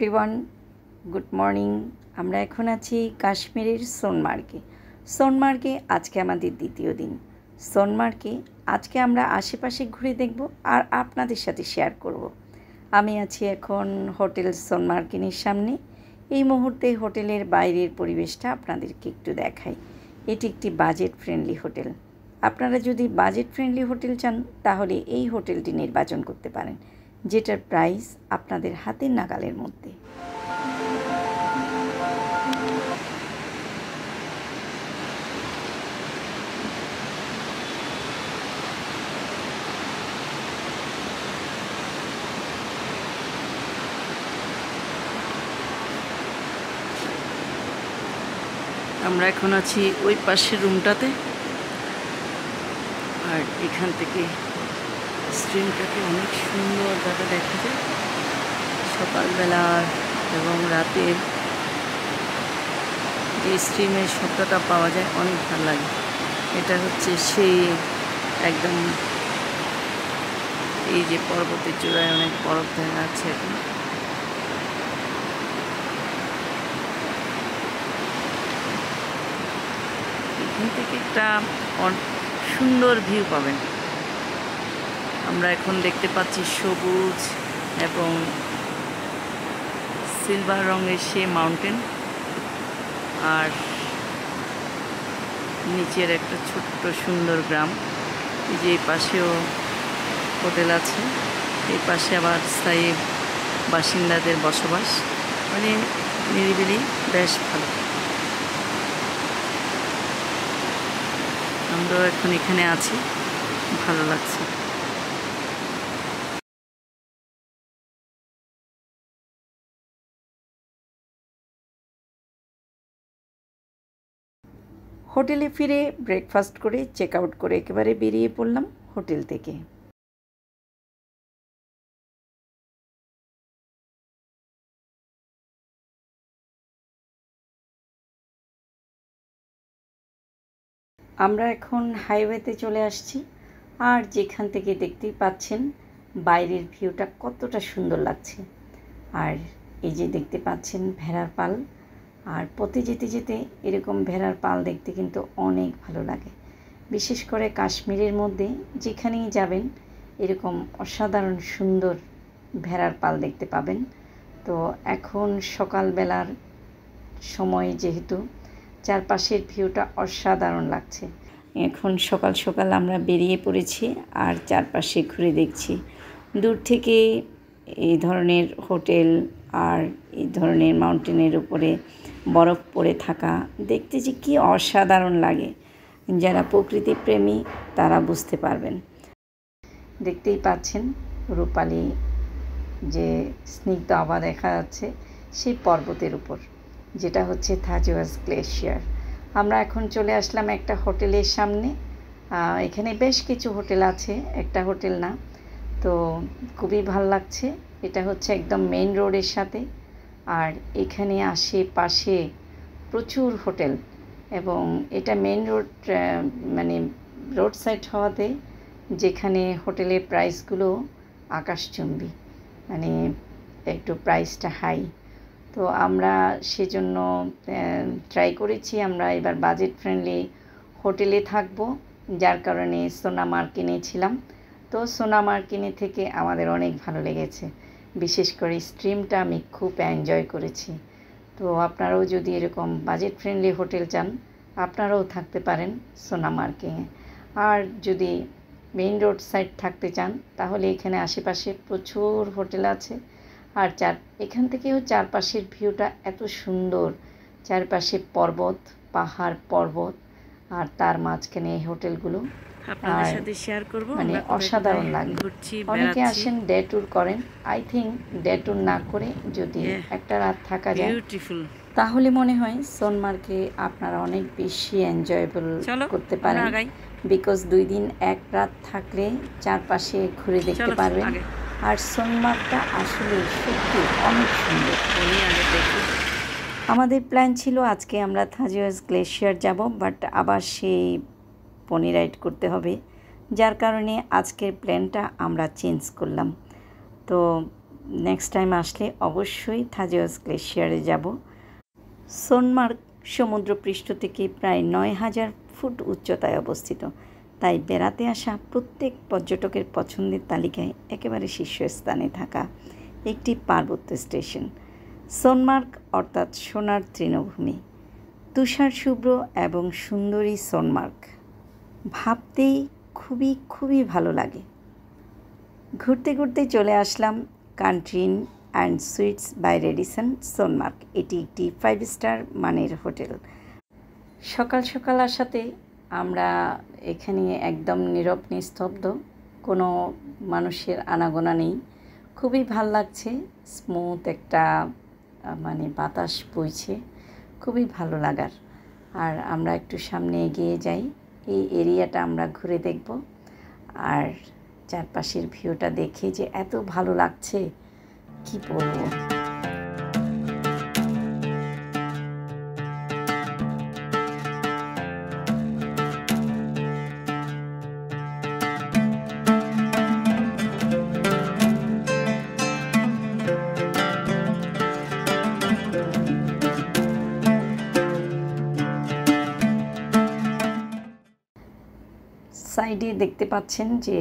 Everyone, good morning. আমরা এখন আছি কাশ্মীরের সোনমার্গে। সোনমার্গে আজকে আমাদের দ্বিতীয় দিন। সোনমার্গে আজকে আমরা আশেপাশে ঘুরে দেখব আর আপনাদের সাথে শেয়ার করব। আমি আছি এখন হোটেল সোনমার্গের সামনে। এই মুহূর্তে হোটেলের বাইরের পরিবেশটা আপনাদেরকে একটু দেখাই। এটি একটি বাজেট ফ্রেন্ডলি হোটেল। আপনারা যদি বাজেট ফ্রেন্ডলি হোটেল চান তাহলে এই হোটেলটি নির্বাচন করতে পারেন, যেটার প্রাইস আপনাদের হাতের নাগালের মধ্যে। আমরা এখন আছি ওই পাশের রুমটাতে, আর এখান থেকে স্ট্রিমটাকে অনেক সুন্দরভাবে দেখা যায়। সকালবেলার এবং রাতের যে স্ট্রিমের শব্দটা পাওয়া যায় অনেক ভালো লাগে। এটা হচ্ছে সেই একদম এই যে পর্বতের চূড়ায় অনেক বরফ দেখা যাচ্ছে এখন। এখান থেকে একটা সুন্দর ভিউ পাবেন। আমরা এখন দেখতে পাচ্ছি সবুজ এবং সিলভার রঙের সে মাউন্টেন, আর নিচের একটা ছোট্ট সুন্দর গ্রাম। এই যে এই পাশেও হোটেল আছে, এই পাশে আবার স্থায়ী বাসিন্দাদের বসবাস, মানে নিরিবিলি, বেশ ভালো। আমরাও এখন এখানে আছি, ভালো লাগছে। হোটেলে ফিরে ব্রেকফাস্ট করে চেক আউট করে একেবারে বেরিয়ে পড়লাম হোটেল থেকে। আমরা এখন হাইওয়েতে চলে আসছি, আর যেখান থেকে দেখতেই পাচ্ছেন বাইরের ভিউটা কতটা সুন্দর লাগছে। আর এই যে দেখতে পাচ্ছেন ভেড়ার পাল, আর পথে যেতে যেতে এরকম ভেড়ার পাল দেখতে কিন্তু অনেক ভালো লাগে। বিশেষ করে কাশ্মীরের মধ্যে যেখানেই যাবেন এরকম অসাধারণ সুন্দর ভেড়ার পাল দেখতে পাবেন। তো এখন সকালবেলার সময়, যেহেতু চারপাশের ভিউটা অসাধারণ লাগছে। এখন সকাল সকাল আমরা বেরিয়ে পড়েছি আর চারপাশে ঘুরে দেখছি। দূর থেকে এই ধরনের হোটেল আর এই ধরনের মাউন্টেনের উপরে বরফ পড়ে থাকা দেখতে যে কী অসাধারণ লাগে, যারা প্রকৃতিপ্রেমী তারা বুঝতে পারবেন। দেখতেই পাচ্ছেন রূপালী যে স্নিগ্ধ আভা দেখা যাচ্ছে সেই পর্বতের উপর, যেটা হচ্ছে থাজওয়াজ গ্লেশিয়ার। আমরা এখন চলে আসলাম একটা হোটেলের সামনে। এখানে বেশ কিছু হোটেল আছে, একটা হোটেল না। তো খুবই ভালো লাগছে। এটা হচ্ছে একদম মেইন রোডের সাথে, আর এখানে আশেপাশে প্রচুর হোটেল, এবং এটা মেইন রোড, মানে রোড সাইড হওয়াতে যেখানে হোটেলের প্রাইসগুলো আকাশচুম্বী, মানে একটু প্রাইসটা হাই। তো আমরা সেজন্য ট্রাই করেছি আমরা এবার বাজেট ফ্রেন্ডলি হোটেলে থাকব, যার কারণে সোনামার্গিনে ছিলাম। তো সোনামার্গিনে থেকে আমাদের অনেক ভালো লেগেছে, বিশেষ করে স্ট্রিমটা আমি খুব এনজয় করেছি। তো আপনারাও যদি এরকম বাজেট ফ্রেন্ডলি হোটেল চান আপনারাও থাকতে পারেন সোনামার্গিনে। আর যদি মেইন রোড সাইড থাকতে চান তাহলে এখানে আশেপাশে প্রচুর হোটেল আছে। আর এখান থেকেও চারপাশের ভিউটা এত সুন্দর, চারপাশে পর্বত, পাহাড়, পর্বত, আর তার মাঝখানে এই হোটেলগুলো আপনাদের সাথে শেয়ার করব। মানে অসাধারণ লাগে। অনেকে আসেন ডে ট্যুর করেন, আই থিঙ্ক ডে ট্যুর না করে যদি একটা রাত থাকা যায় তাহলে মনে হয় সোনমার্গে আপনারা অনেক বেশি এনজয়েবল করতে পারেন। বিকজ 2 দিন 1 রাত থাকলে চারপাশে ঘুরে দেখতে পারবেন। আর সোনমার্গটা আসলে সত্যি অনেক সুন্দর। আমাদের প্ল্যান ছিল আজকে আমরা থাজওয়াজ গ্লেশিয়ার যাব, বাট আবার সেই পনি রাইড করতে হবে, যার কারণে আজকের প্ল্যানটা আমরা চেঞ্জ করলাম। তো নেক্সট টাইম আসলে অবশ্যই থাজওয়াজ গ্লেশিয়ারে যাব। সোনমার্গ সমুদ্রপৃষ্ঠ থেকে প্রায় ৯,০০০ ফুট উচ্চতায় অবস্থিত, তাই বেড়াতে আসা প্রত্যেক পর্যটকের পছন্দের তালিকায় একেবারে শীর্ষস্থানে থাকা একটি পার্বত্য স্টেশন। সোনমার্গ অর্থাৎ সোনার তৃণভূমি, তুষার শুভ্র এবং সুন্দরী সোনমার্গ ভাবতেই খুবই ভালো লাগে। ঘুরতে ঘুরতে চলে আসলাম country inn and suites by Radisson Sonmarg. এটি একটি 5 স্টার মানের হোটেল। সকাল সকাল আসাতে আমরা এখানে একদম নীরব নিস্তব্ধ, কোনো মানুষের আনাগোনা নেই। খুবই ভাল লাগছে, স্মুথ একটা মানে বাতাস বইছে, খুবই ভালো লাগার। আর আমরা একটু সামনে এগিয়ে যাই, এই এরিয়াটা আমরা ঘুরে দেখব। আর চারপাশের ভিউটা দেখে যে এত ভালো লাগছে কি বলবো। সাইডে দেখতে পাচ্ছেন যে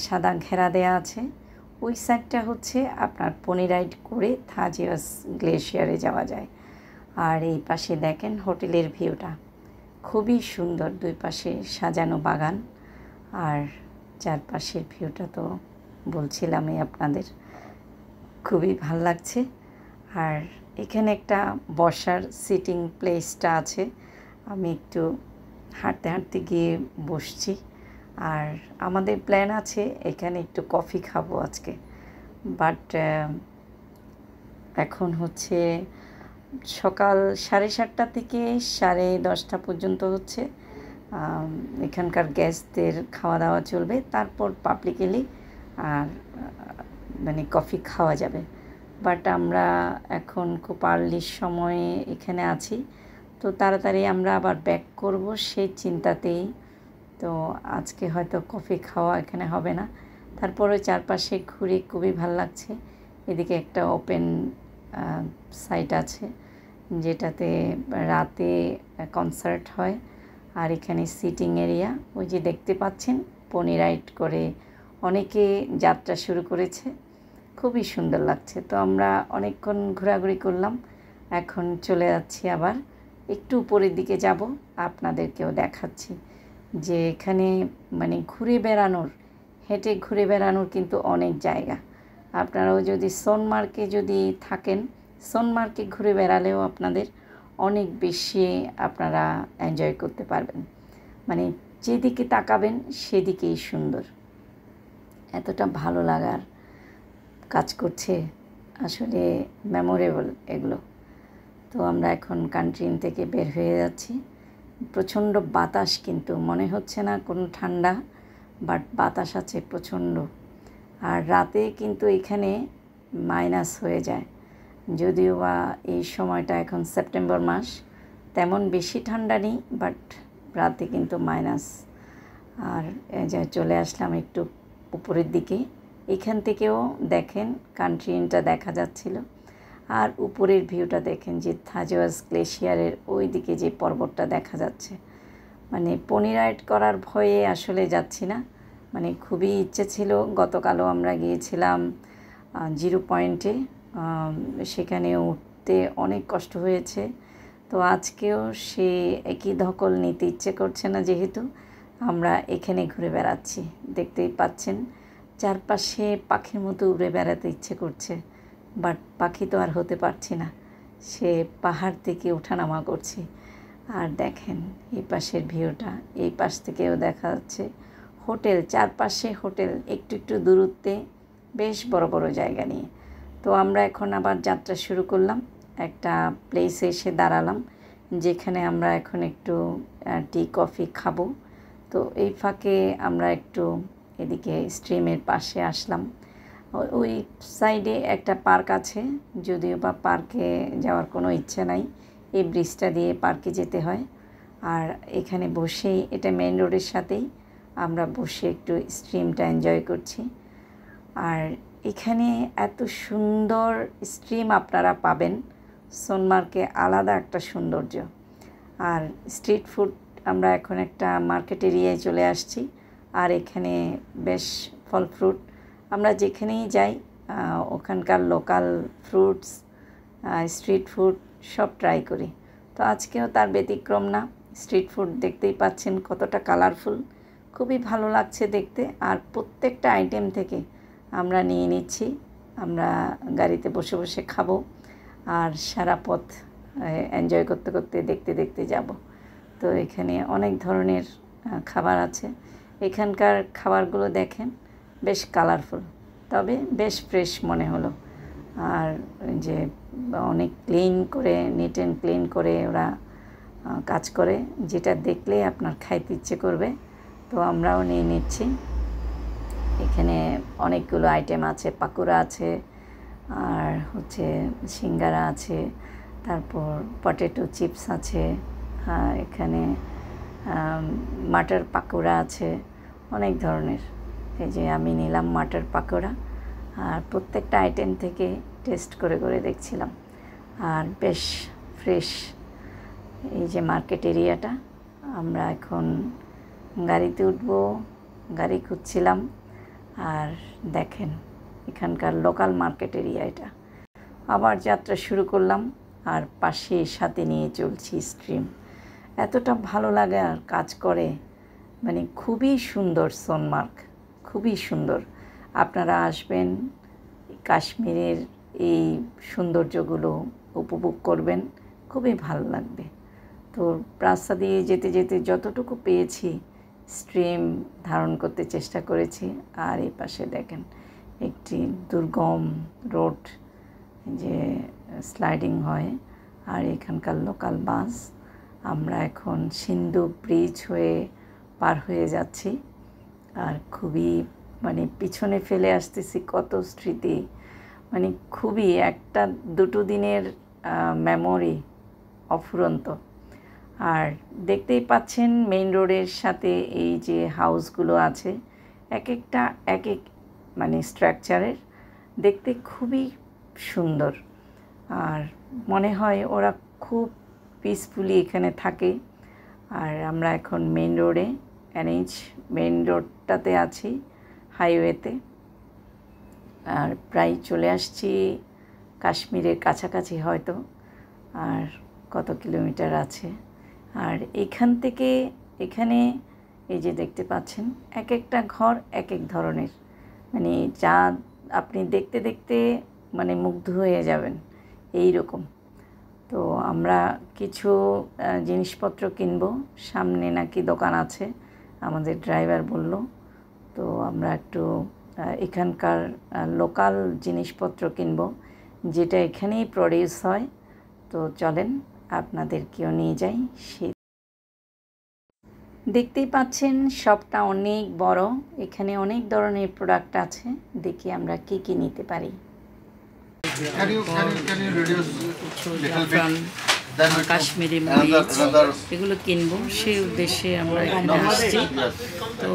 সাদা ঘেরা দেয়া আছে, ওই সাইডটা হচ্ছে আপনার পনি রাইড করে থাজওয়াজ গ্লেশিয়ারে যাওয়া যায়। আর এই পাশে দেখেন হোটেলের ভিউটা খুবই সুন্দর, দুই পাশে সাজানো বাগান। আর চারপাশের ভিউটা তো বলছিলামই আপনাদের, খুবই ভাল লাগছে। আর এখানে একটা বসার সিটিং প্লেসটা আছে, আমি একটু হাঁটতে হাঁটতে গিয়ে বসছি। আর আমাদের প্ল্যান আছে এখানে একটু কফি খাবো আজকে, বাট এখন হচ্ছে সকাল 7:30 থেকে 10:30 পর্যন্ত হচ্ছে এখানকার গেস্টদের খাওয়া দাওয়া চলবে, তারপর পাবলিকলি আর মানে কফি খাওয়া যাবে। বাট আমরা এখন খুব আর্লির সময়ে এখানে আছি, তো তাড়াতাড়ি আমরা আবার ব্যাক করব সেই চিন্তাতেই। তো আজকে হয়তো কফি খাওয়া এখানে হবে না। তারপরে চারপাশে ঘুরে খুবই ভালো লাগছে। এদিকে একটা ওপেন সাইট আছে যেটাতে রাতে কনসার্ট হয়। আর এখানে সিটিং এরিয়া, ওই যে দেখতে পাচ্ছেন পনি রাইড করে অনেকে যাত্রা শুরু করেছে, খুবই সুন্দর লাগছে। তো আমরা অনেকক্ষণ ঘোরাঘুরি করলাম, এখন চলে যাচ্ছি আবার একটু উপরের দিকে যাব, আপনাদেরকেও দেখাচ্ছি যে এখানে মানে ঘুরে বেড়ানোর, হেঁটে ঘুরে বেড়ানোর কিন্তু অনেক জায়গা। আপনারাও যদি সোনমার্গে যদি থাকেন, সোনমার্গে ঘুরে বেড়ালেও আপনাদের অনেক বেশি আপনারা এনজয় করতে পারবেন। মানে যেদিকে তাকাবেন সেদিকেই সুন্দর, এতটা ভালো লাগার কাজ করছে, আসলে মেমোরেবল এগুলো। তো আমরা এখন কান্ট্রি ইন থেকে বের হয়ে যাচ্ছি। প্রচণ্ড বাতাস, কিন্তু মনে হচ্ছে না কোনো ঠান্ডা, বাট বাতাস আছে প্রচণ্ড। আর রাতে কিন্তু এখানে মাইনাস হয়ে যায়, যদিও বা এই সময়টা এখন সেপ্টেম্বর মাস, তেমন বেশি ঠান্ডা নেই, বাট রাতে কিন্তু মাইনাস। আর যা চলে আসলাম একটু উপরের দিকে, এখান থেকেও দেখেন কান্ট্রি ইনটা দেখা যাচ্ছিল। আর উপরের ভিউটা দেখেন যে থাজওয়াজ গ্লেশিয়ারের ওই দিকে যে পর্বতটা দেখা যাচ্ছে। মানে পনি রাইড করার ভয়ে আসলে যাচ্ছি না, মানে খুবই ইচ্ছে ছিল। গতকালও আমরা গিয়েছিলাম জিরো পয়েন্টে, সেখানে উঠতে অনেক কষ্ট হয়েছে। তো আজকেও সে একই ধকল নিতে ইচ্ছে করছে না, যেহেতু আমরা এখানে ঘুরে বেড়াচ্ছি। দেখতেই পাচ্ছেন চারপাশে পাখির মতো উড়ে বেড়াতে ইচ্ছে করছে, বাট পাখি তো আর হতে পারছি না, সে পাহাড় থেকে ওঠানামা করছি। আর দেখেন এই পাশের ভিউটা, এই পাশ থেকেও দেখা যাচ্ছে হোটেল, চারপাশে হোটেল, একটু একটু দূরত্বে বেশ বড় বড় জায়গা নিয়ে। তো আমরা এখন আবার যাত্রা শুরু করলাম, একটা প্লেসে এসে দাঁড়ালাম যেখানে আমরা এখন একটু টি কফি খাবো। তো এই ফাঁকে আমরা একটু এদিকে স্ট্রিমের পাশে আসলাম। ওই সাইডে একটা পার্ক আছে, যদিও বা পার্কে যাওয়ার কোনো ইচ্ছে নাই, এই ব্রিজটা দিয়ে পার্কে যেতে হয়। আর এখানে বসেই, এটা মেন রোডের সাথেই, আমরা বসে একটু স্ট্রিমটা এনজয় করছি। আর এখানে এত সুন্দর স্ট্রিম আপনারা পাবেন। সোনমার্গে আলাদা একটা সৌন্দর্য। আর স্ট্রিট ফুড, আমরা এখন একটা মার্কেট এরিয়ায় চলে আসছি। আর এখানে বেশ ফল ফ্রুট, আমরা যেখানেই যাই ওখানকার লোকাল ফ্রুটস, স্ট্রিট ফুড সব ট্রাই করি। তো আজকেও তার ব্যতিক্রম না। স্ট্রিট ফুড দেখতেই পাচ্ছেন কতটা কালারফুল, খুবই ভালো লাগছে দেখতে। আর প্রত্যেকটা আইটেম থেকে আমরা নিয়ে নিচ্ছি, আমরা গাড়িতে বসে বসে খাবো আর সারা পথ এনজয় করতে করতে দেখতে দেখতে যাব। তো এখানে অনেক ধরনের খাবার আছে। এখানকার খাবারগুলো দেখেন বেশ কালারফুল, তবে বেশ ফ্রেশ মনে হলো। আর যে অনেক ক্লিন করে, নিট অ্যান্ড ক্লিন করে ওরা কাজ করে, যেটা দেখলে আপনার খাইতে ইচ্ছে করবে। তো আমরাও নিয়ে নিচ্ছি। এখানে অনেকগুলো আইটেম আছে, পাকোড়া আছে, আর হচ্ছে সিঙ্গারা আছে, তারপর পটেটো চিপস আছে, এখানে মাটার পাকোড়া আছে, অনেক ধরনের। এই যে আমি নিলাম মাটার পাকোড়া, আর প্রত্যেকটা আইটেম থেকে টেস্ট করে করে দেখছিলাম। আর বেশ ফ্রেশ। এই যে মার্কেট এরিয়াটা, আমরা এখন গাড়িতে উঠবো, গাড়ি খুঁজছিলাম। আর দেখেন এখানকার লোকাল মার্কেট এরিয়া এটা। আবার যাত্রা শুরু করলাম, আর পাশে সাথে নিয়ে চলছি স্ট্রিম। এতটা ভালো লাগে আর কাজ করে, মানে খুবই সুন্দর সোনমার্গ, খুবই সুন্দর। আপনারা আসবেন, কাশ্মীরের এই সৌন্দর্যগুলো উপভোগ করবেন, খুবই ভালো লাগবে। তো রাস্তা দিয়ে যেতে যেতে যতটুকু পেয়েছি স্ট্রিম ধারণ করতে চেষ্টা করেছি। আর এই পাশে দেখেন একটি দুর্গম রোড, যে স্লাইডিং হয়, আর এখানকার লোকাল বাস। আমরা এখন সিন্ধু ব্রিজ হয়ে পার হয়ে যাচ্ছি। আর খুবই মানে পিছনে ফেলে আসতেছি কত স্মৃতি, মানে খুবই একটা দুটো দিনের মেমোরি অফুরন্ত। আর দেখতেই পাচ্ছেন মেইন রোডের সাথে এই যে হাউসগুলো আছে, এক একটা এক এক মানে স্ট্রাকচারের, দেখতে খুবই সুন্দর। আর মনে হয় ওরা খুব পিসফুলি এখানে থাকে। আর আমরা এখন মেইন রোডে, NH মেইন রোডটাতে আছি, হাইওয়েতে। আর প্রায় চলে আসছি কাশ্মীরের কাছাকাছি হয়তো, আর কত কিলোমিটার আছে। আর এখান থেকে এখানে এই যে দেখতে পাচ্ছেন এক একটা ঘর এক এক ধরনের, মানে যা আপনি দেখতে দেখতে মানে মুগ্ধ হয়ে যাবেন এই রকম। তো আমরা কিছু জিনিসপত্র কিনবো, সামনে নাকি দোকান আছে আমাদের ড্রাইভার বলল। তো আমরা একটু এখানকার লোকাল জিনিসপত্র কিনবো, যেটা এখানেই প্রডিউস হয়। তো চলেন আপনাদেরকেও নিয়ে যাই। সেই দেখতেই পাচ্ছেন শপটা অনেক বড়, এখানে অনেক ধরনের প্রোডাক্ট আছে। দেখি আমরা কি কি নিতে পারি। কাশ্মীরি মরিচ এগুলো কিনবো, সেই উদ্দেশ্যে আমরা এখানে আসছি। তো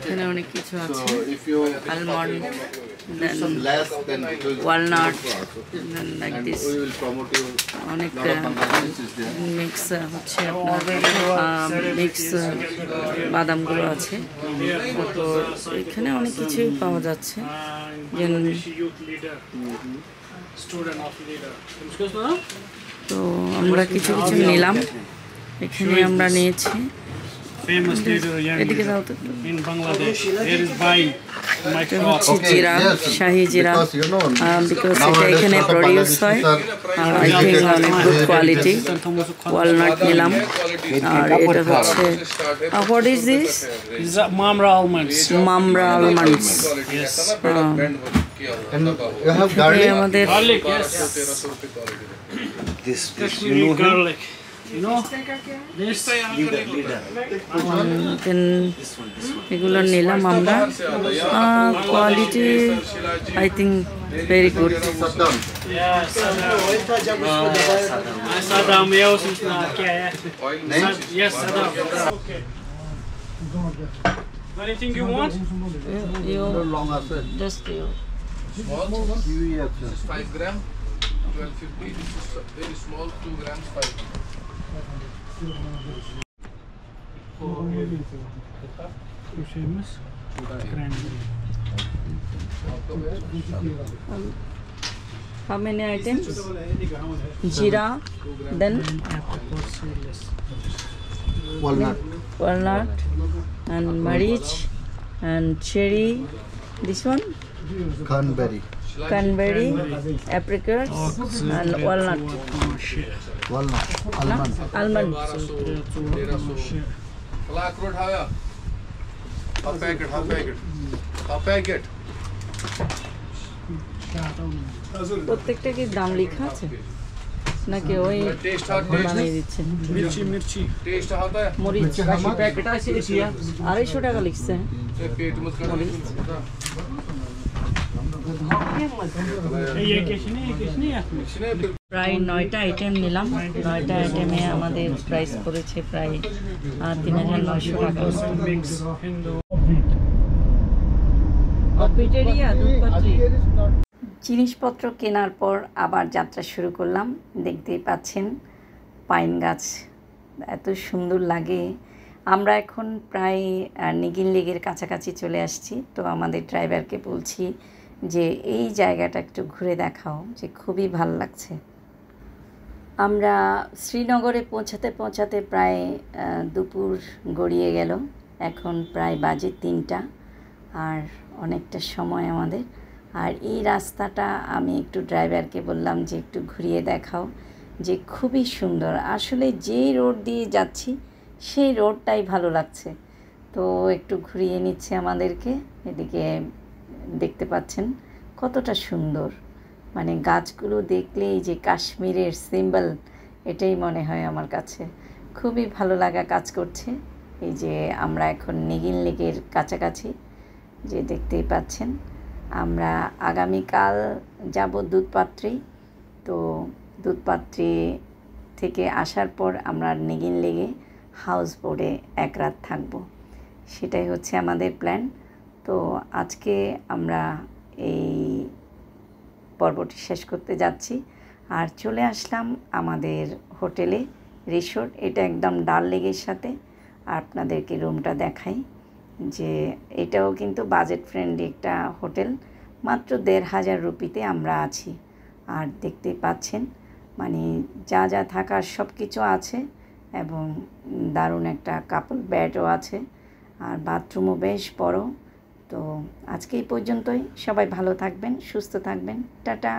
এখানে অনেক কিছু আছে, আলমন্ড, ওয়ালনাট, লাইক দিস, অনেক মিক্স হচ্ছে আপনার মিক্স বাদামগুলো আছে। তো এখানে অনেক কিছুই পাওয়া যাচ্ছে, যেমন তো আমরা কিছু কিছু নিলাম। এখানে আমরা নিয়েছি এদিকে যাও তো, জিরা, শাহি জিরা, বিকজ এটা এখানে প্রডিউস হয়। আই থিঙ্ক অনেক গুড কোয়ালিটি। ওয়ালনাট নিলাম। আর এটা হচ্ছে what is this? Mamra almonds. Mamra almonds. আমাদের Garlic, yes. This You know garlic. You know this? এগুলো নিলাম আমরা। Quality I think very good. Yeah, Saddam. Saddam, yes, क्या है? Yes, Saddam. Okay. Anything you want? You long answer. just you. Small, this is 5 gram, 1250. This is very small, 2 grams, 5. Bu şeyimiz cranberry. How many items? Jeera, then Apricot seedless. Walnut. walnut and marich and cherry. This one Cranberry. cranberry, apricots and walnut. Walnut. Almond. Almond. 1300. Kala akhroot haya. Half packet. প্রত্যেকটা কি দাম লেখা আছে নাকি ওই Taste hot বানিয়ে taste. দিচ্ছেন? मिर्ची Taste hota hai. মরিচ 250 টাকা লিখছে। Se पेट मत करना. ये किसने इसने फिर প্রায় 9টা আইটেম নিলাম। 9টা আইটেমে আমাদের প্রাইস পড়েছে প্রায় 3900 টাকা। मिक्स हिंदू অপিটেরিয়া দুধপাত্রী। জিনিসপত্র কেনার পর আবার যাত্রা শুরু করলাম। দেখতেই পাচ্ছেন পাইন গাছ এত সুন্দর লাগে। আমরা এখন প্রায় নিগিন লেকের কাছাকাছি চলে আসছি। তো আমাদের ড্রাইভারকে বলছি যে এই জায়গাটা একটু ঘুরে দেখাও, যে খুবই ভালো লাগছে। আমরা শ্রীনগরে পৌঁছাতে প্রায় দুপুর গড়িয়ে গেল। এখন প্রায় বাজে 3টা, আর অনেকটা সময় আমাদের। আর এই রাস্তাটা আমি একটু ড্রাইভারকে বললাম যে একটু ঘুরিয়ে দেখাও, যে খুবই সুন্দর। আসলে যেই রোড দিয়ে যাচ্ছি সেই রোডটাই ভালো লাগছে। তো একটু ঘুরিয়ে নিচ্ছে আমাদেরকে। এদিকে দেখতে পাচ্ছেন কতটা সুন্দর, মানে গাছগুলো দেখলেই যে কাশ্মীরের সিম্বল, এটাই মনে হয় আমার কাছে। খুবই ভালো লাগা কাজ করছে। এই যে আমরা এখন নিগিন লেকের কাছাকাছি, যে দেখতেই পাচ্ছেন। আমরা আগামীকাল যাব দুধপাত্রি। তো দুধপাত্রি থেকে আসার পর আমরা নিগিন লেকে হাউস বোটে 1 রাত থাকব, সেটাই হচ্ছে আমাদের প্ল্যান। তো আজকে আমরা এই পর্বটি শেষ করতে যাচ্ছি, আর চলে আসলাম আমাদের হোটেলে, রিসোর্ট। এটা একদম ডাল লেকের সাথে। আর আপনাদেরকে রুমটা দেখাই, যে এটাও কিন্তু বাজেট ফ্রেন্ডলি একটা হোটেল। মাত্র 1500 রুপিতে আমরা আছি। আর দেখতেই পাচ্ছেন মানে যা থাকার সব কিছু আছে, এবং দারুণ একটা কাপল বেডও আছে, আর বাথরুমও বেশ বড়। তো আজকে এই পর্যন্তই। সবাই ভালো থাকবেন, সুস্থ থাকবেন। টাটা।